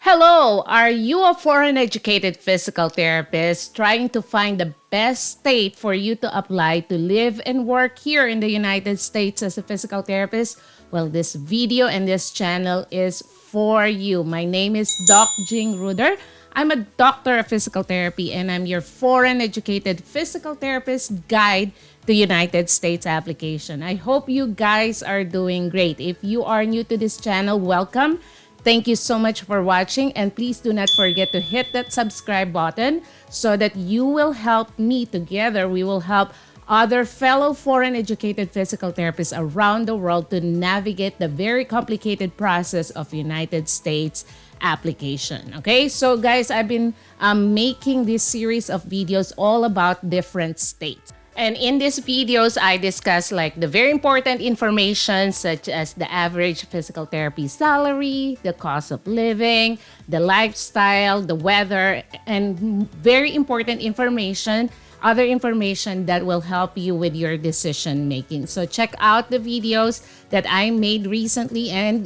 Hello, are you a foreign educated physical therapist trying to find the best state for you to apply to live and work here in the United States as a physical therapist? Well, this video and this channel is for you. My name is Doc Jing Ruder. I'm a doctor of physical therapy and I'm your foreign educated physical therapist guide to United States application. I hope you guys are doing great. If you are new to this channel, welcome. Thank you so much for watching, and please do not forget to hit that subscribe button so that you will help me. Together we will help other fellow foreign educated physical therapists around the world to navigate the very complicated process of United States application. Okay, so guys, I've been making this series of videos all about different states. And in these videos, I discuss like the very important information such as the average physical therapy salary, the cost of living, the lifestyle, the weather, and very important information, other information that will help you with your decision making. So check out the videos that I made recently and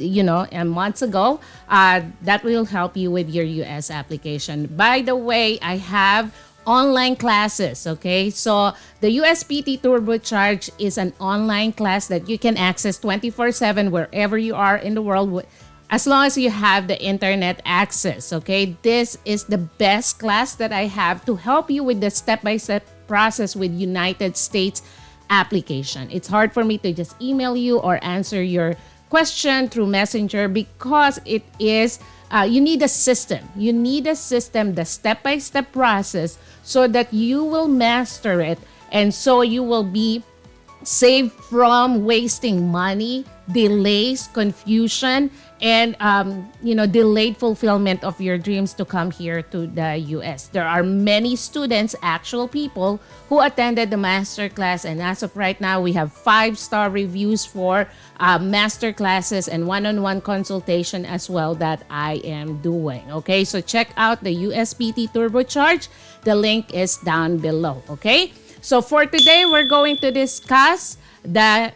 months ago. That will help you with your US application. By the way, I have online classes. Okay, so the USPT Turbocharge is an online class that you can access 24/7 wherever you are in the world, as long as you have the internet access. Okay, this is the best class that I have to help you with the step-by-step process with United States application. It's hard for me to just email you or answer your question through Messenger because it is you need a system. You need a system, the step-by-step process, so that you will master it, and so you will be saved from wasting money, delays, confusion, and delayed fulfillment of your dreams to come here to the US. There are many students, actual people, who attended the master class, and as of right now, we have 5-star reviews for master classes and one-on-one consultation as well that I am doing. Okay, so check out the USPT Turbocharge. The link is down below. Okay, so for today, we're going to discuss the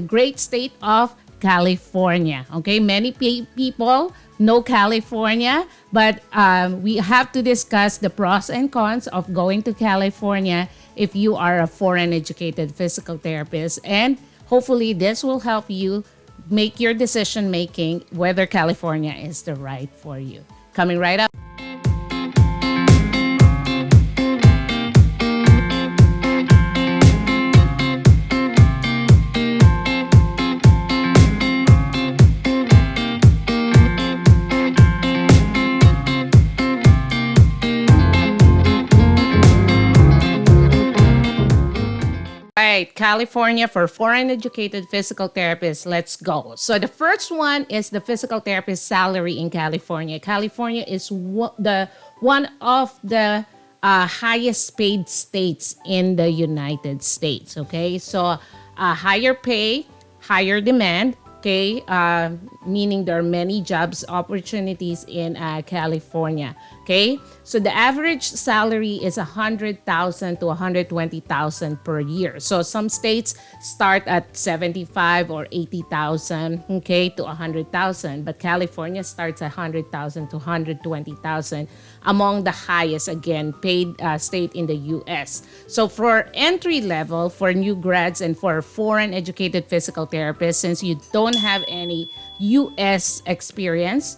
great state of California. Okay, many people know California, but we have to discuss the pros and cons of going to California if you are a foreign educated physical therapist. And hopefully this will help you make your decision making whether California is the right for you. Coming right up. Right, California for foreign educated physical therapists. Let's go. So the first one is the physical therapist salary in California. California is one of the highest paid states in the United States. Okay, so higher pay, higher demand. Okay, meaning there are many jobs opportunities in California. Okay, so the average salary is 100,000 to 120,000 per year. So some states start at 75 or 80,000, okay, to 100,000, but California starts at 100,000 to 120,000, among the highest again paid state in the U.S. So for entry level, for new grads and for foreign educated physical therapists, since you don't have any U.S. experience,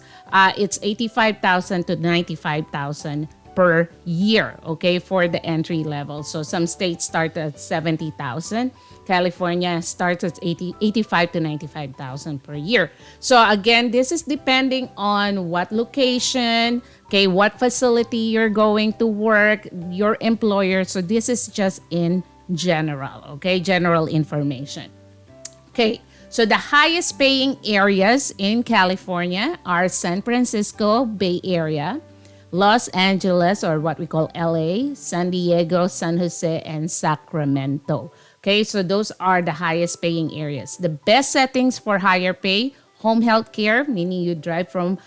it's 85,000 to 95,000 per year, okay, for the entry level. So some states start at 70,000. California starts at 85 to 95,000 per year. So again, this is depending on what location, okay, what facility you're going to work, your employer. So this is just in general, okay, general information. Okay, so the highest paying areas in California are San Francisco Bay Area, Los Angeles, or what we call LA, San Diego, San Jose, and Sacramento. Okay, so those are the highest paying areas. The best settings for higher pay: home health care, meaning you drive from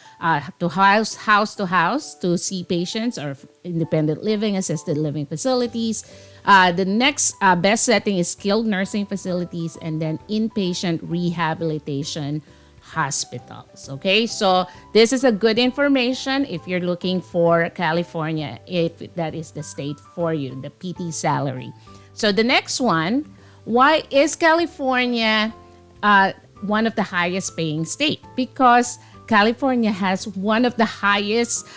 to house to house to see patients, or independent living, assisted living facilities. The next best setting is skilled nursing facilities, and then inpatient rehabilitation hospitals. Okay, so this is a good information if you're looking for California, if that is the state for you, the PT salary. So the next one, why is California one of the highest paying state? Because California has one of the highest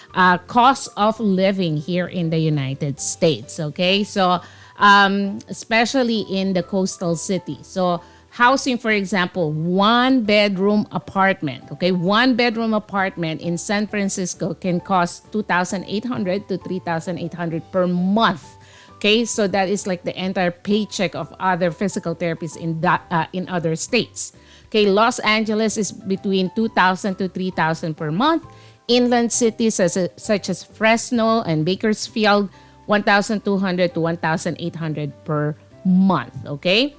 costs of living here in the United States. Okay, so especially in the coastal cities. So housing, for example, one bedroom apartment. Okay, one bedroom apartment in San Francisco can cost $2,800 to $3,800 per month. Okay, so that is like the entire paycheck of other physical therapists in other states. Okay, Los Angeles is between $2,000 to $3,000 per month. Inland cities such as Fresno and Bakersfield, $1,200 to $1,800 per month. Okay,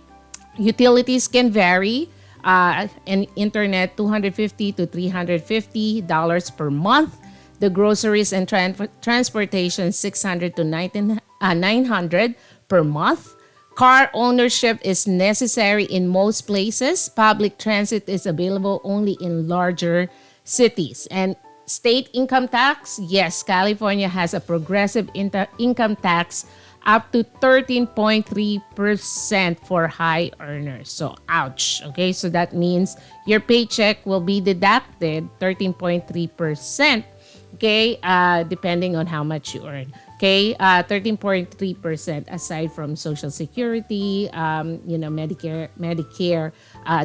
utilities can vary. And internet, $250 to $350 per month. The groceries and transportation, $600 to $900 per month. Car ownership is necessary in most places. Public transit is available only in larger cities. And state income tax, yes, California has a progressive income tax up to 13.3% for high earners. So, ouch. Okay, so that means your paycheck will be deducted 13.3%. Okay, depending on how much you earn. Okay, 13.3% aside from Social Security, Medicare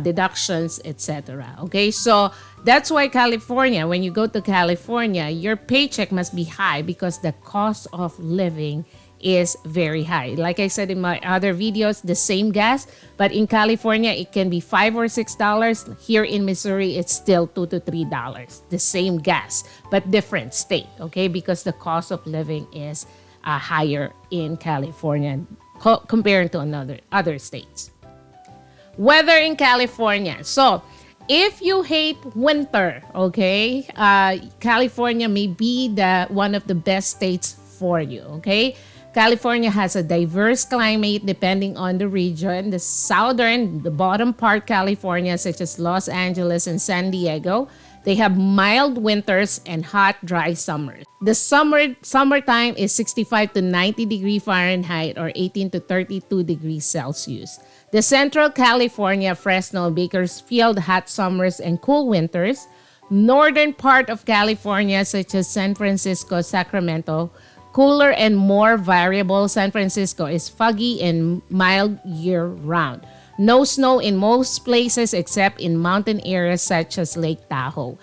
deductions, etc. Okay, so that's why California, when you go to California, your paycheck must be high because the cost of living is very high. Like I said in my other videos, the same gas, but in California it can be $5 or $6. Here in Missouri, it's still $2 to $3. The same gas, but different state. Okay, because the cost of living is higher in California compared to other states. Weather in California. So if you hate winter, okay, California may be one of the best states for you. Okay. California has a diverse climate depending on the region. The bottom part California, such as Los Angeles and San Diego, they have mild winters and hot, dry summers. The summertime is 65 to 90 degree Fahrenheit or 18 to 32 degrees Celsius. The central California, Fresno, Bakersfield, hot summers and cool winters. Northern part of California, such as San Francisco, Sacramento, cooler and more variable. San Francisco is foggy and mild year-round. No snow in most places except in mountain areas such as Lake Tahoe.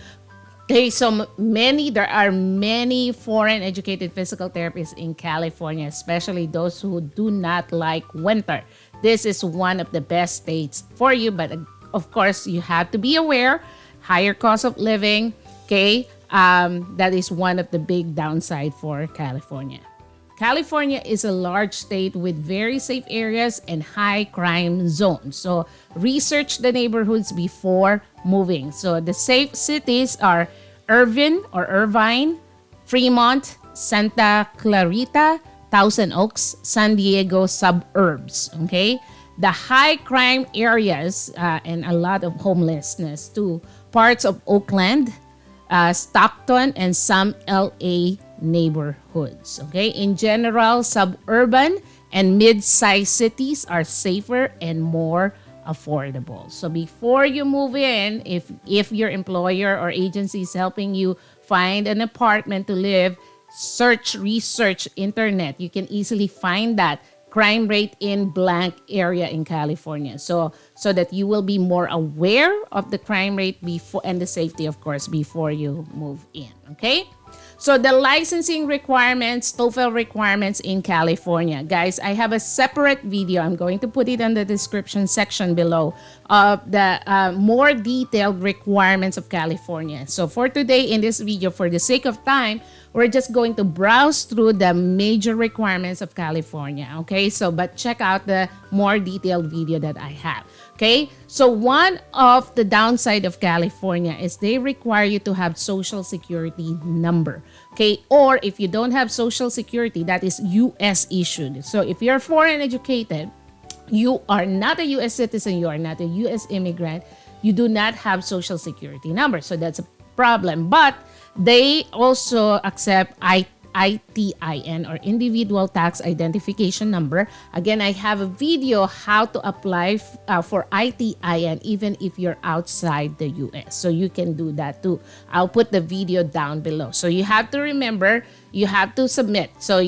Okay, so there are many foreign educated physical therapists in California, especially those who do not like winter. This is one of the best states for you, but of course you have to be aware, higher cost of living, okay? That is one of the big downside for California. California is a large state with very safe areas and high crime zones. So research the neighborhoods before moving. So the safe cities are Irvine, Fremont, Santa Clarita, Thousand Oaks, San Diego suburbs. Okay, the high crime areas and a lot of homelessness too. Parts of Oakland, Stockton, and some LA neighborhoods. Okay, in general, suburban and mid-sized cities are safer and more affordable. So before you move in, if your employer or agency is helping you find an apartment to live, research internet. You can easily find that crime rate in blank area in California, so that you will be more aware of the crime rate before and the safety, of course, before you move in. Okay, so the licensing requirements, TOEFL requirements in California, guys, I have a separate video. I'm going to put it in the description section below of the more detailed requirements of California. So for today in this video, for the sake of time, we're just going to browse through the major requirements of California. Okay, so but check out the more detailed video that I have. Okay, so one of the downside of California is they require you to have social security number. Okay, or if you don't have social security, that is US issued. So if you're foreign educated, you are not a US citizen, you are not a US immigrant, you do not have social security number. So that's a problem. But they also accept ITIN, or individual tax identification number. Again, I have a video how to apply for ITIN even if you're outside the US. So you can do that too. I'll put the video down below. So you have to remember, you have to submit. So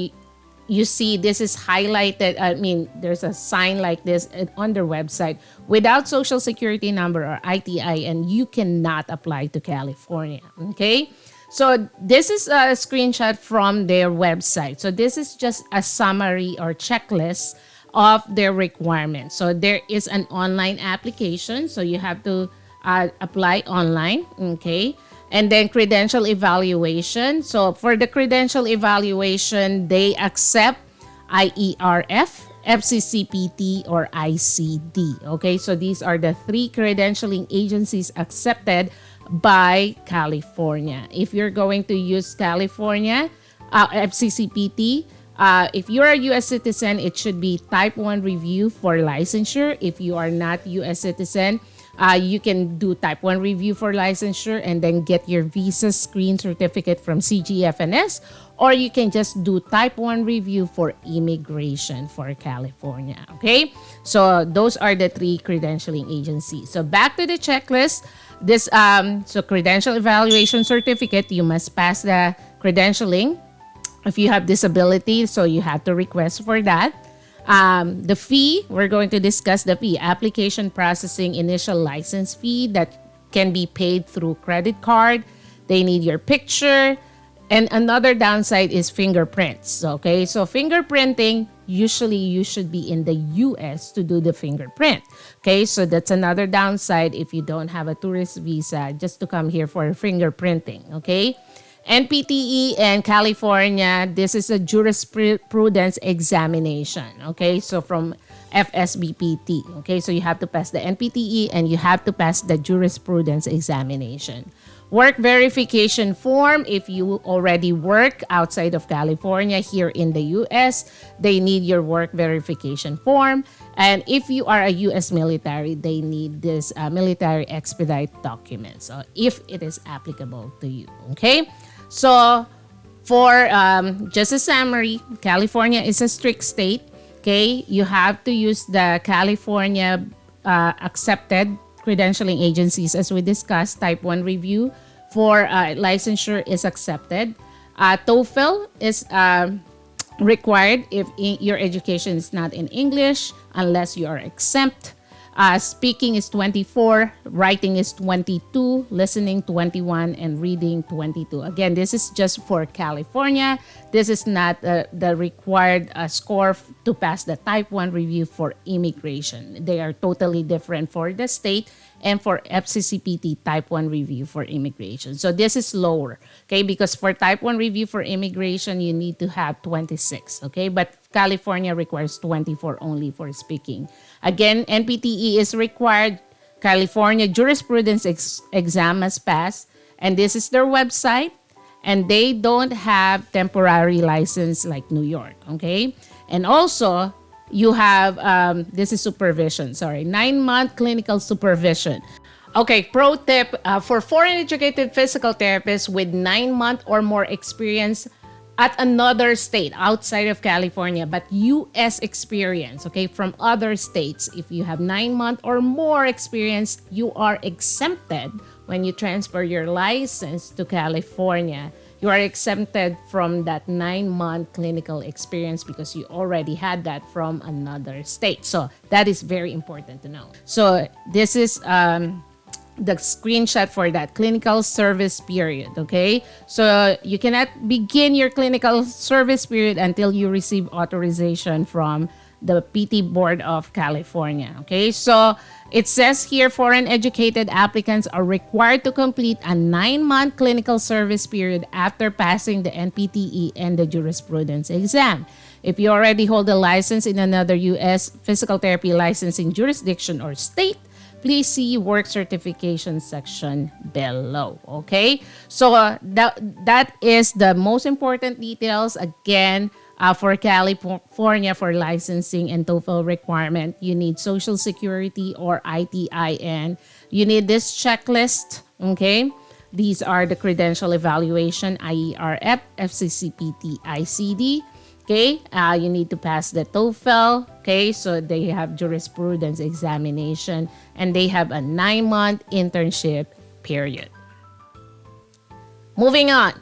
you see this is highlighted. I mean, there's a sign like this on their website. Without social security number or ITIN, you cannot apply to California. Okay. So this is a screenshot from their website. So this is just a summary or checklist of their requirements. So there is an online application. So you have to apply online. Okay. And then credential evaluation. So for the credential evaluation, they accept IERF, FCCPT, or ICD. Okay, so these are the 3 credentialing agencies accepted by California. If you're going to use California, FCCPT, if you're a U.S. citizen, it should be type 1 review for licensure. If you are not U.S. citizen, you can do type 1 review for licensure and then get your visa screen certificate from CGFNS, or you can just do type 1 review for immigration for California. Okay, so those are the 3 credentialing agencies. So back to the checklist. This so credential evaluation certificate, you must pass the credentialing. If you have disability, so you have to request for that. The fee, we're going to discuss the fee. Application processing initial license fee that can be paid through credit card. They need your picture. And another downside is fingerprints. Okay, so fingerprinting, usually you should be in the US to do the fingerprint. Okay, so that's another downside if you don't have a tourist visa just to come here for fingerprinting. Okay. NPTE and California, this is a jurisprudence examination. Okay, so from FSBPT. Okay, so you have to pass the NPTE and you have to pass the jurisprudence examination. Work verification form, if you already work outside of California, here in the US, they need your work verification form. And if you are a US military, they need this military expedite document, so if it is applicable to you. Okay, so for just a summary, California is a strict state. Okay, you have to use the California accepted credentialing agencies, as we discussed. Type 1 review for licensure is accepted. TOEFL is required if your education is not in English, unless you are exempt. Speaking is 24, writing is 22, listening 21, and reading 22. Again, this is just for California. This is not the required score to pass the type 1 review for immigration. They are totally different for the state and for FCCPT type 1 review for immigration. So this is lower, okay? Because for type 1 review for immigration, you need to have 26, okay? But California requires 24 only for speaking. Again, NPTE is required. California jurisprudence exam must pass. And this is their website. And they don't have temporary license like New York, okay? And also, you have, this is supervision, 9-month clinical supervision. Okay, pro tip for foreign educated physical therapists with 9-month or more experience at another state outside of California, but US experience, okay, from other states. If you have 9-month or more experience, you are exempted when you transfer your license to California. You are exempted from that 9-month clinical experience because you already had that from another state. So that is very important to know. So this is the screenshot for that clinical service period. Okay, so you cannot begin your clinical service period until you receive authorization from the PT Board of California. Okay, so it says here foreign educated applicants are required to complete a 9-month clinical service period after passing the NPTE and the jurisprudence exam. If you already hold a license in another US physical therapy licensing jurisdiction or state, please see work certification section below. Okay, so that is the most important details. Again, For California, for licensing and TOEFL requirement, you need Social Security or ITIN. You need this checklist, okay? These are the credential evaluation, IERF, FCCPT, ICD. Okay, you need to pass the TOEFL. Okay, so they have jurisprudence examination and they have a 9-month internship period. Moving on.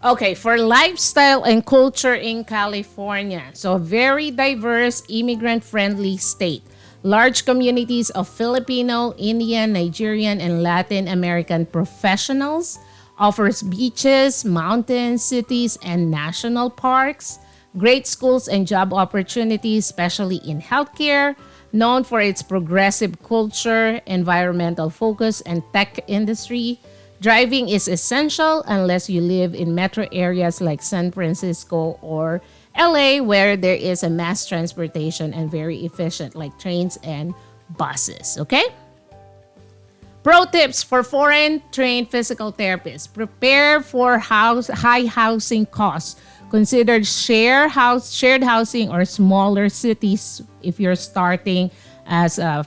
Okay, for lifestyle and culture in California. So, very diverse, immigrant-friendly state. Large communities of Filipino, Indian, Nigerian, and Latin American professionals. Offers beaches, mountains, cities, and national parks. Great schools and job opportunities, especially in healthcare. Known for its progressive culture, environmental focus, and tech industry. Driving is essential unless you live in metro areas like San Francisco or LA, where there is a mass transportation and very efficient, like trains and buses. Okay? Pro tips for foreign trained physical therapists. Prepare for high housing costs. Consider shared housing or smaller cities if you're starting as a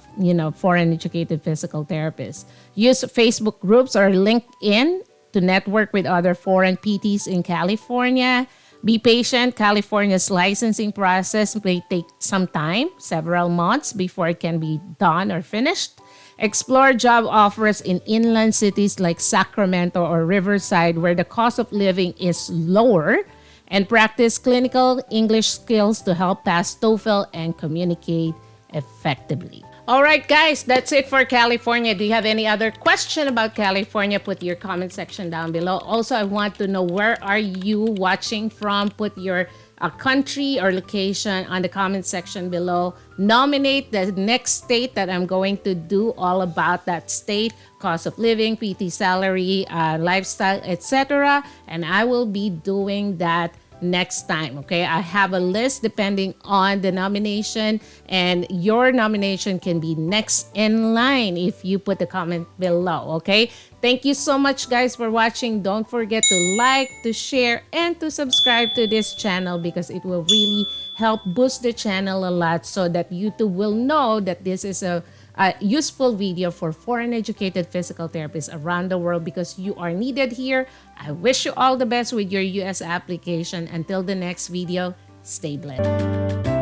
foreign educated physical therapist. Use Facebook groups or LinkedIn to network with other foreign PTs in California. Be patient. California's licensing process may take some time, several months before it can be done or finished. Explore job offers in inland cities like Sacramento or Riverside where the cost of living is lower, and practice clinical English skills to help pass TOEFL and communicate effectively. All right, guys, that's it for California. Do you have any other question about California? Put your comment section down below. Also, I want to know, where are you watching from? Put your country or location on the comment section below. Nominate the next state that I'm going to do all about that state, cost of living, PT salary, lifestyle, etc. And I will be doing that next time. Okay, I have a list depending on the nomination, and your nomination can be next in line if you put the comment below. Okay, thank you so much, guys, for watching. Don't forget to like, to share, and to subscribe to this channel because it will really help boost the channel a lot, so that YouTube will know that this is a useful video for foreign educated physical therapists around the world, because you are needed here. I wish you all the best with your US application. Until the next video, stay blessed.